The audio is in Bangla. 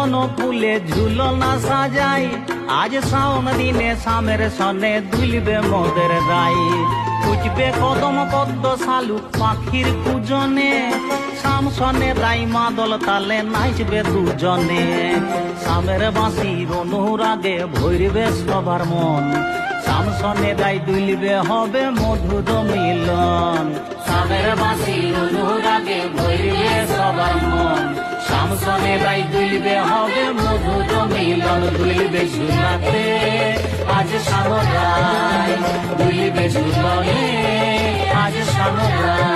বন ফুলে ঝুলনা সাজাই, আজ শাওন দিনে শামের সনে দুলবে মোদের রাই। উঠবে কদম পদ্ম শালুক পাখির কুজনে, শাম সনে রাই মাদল তালে নাচবে দুজনে। শামের বাঁশির অনুরাগে ভরবে সবার মন, শাম সনে রাই দুলবে হবে মধুর মিলন। শামের বাঁশির অনুরাগে ভরবে সবার মন, শাম সনে রাই দুলবে হবে মধুর মিলন। দুলবে ঝুলাতে আজ শাম রাই, দুলবে ঝুলনে আজ শাম রাই।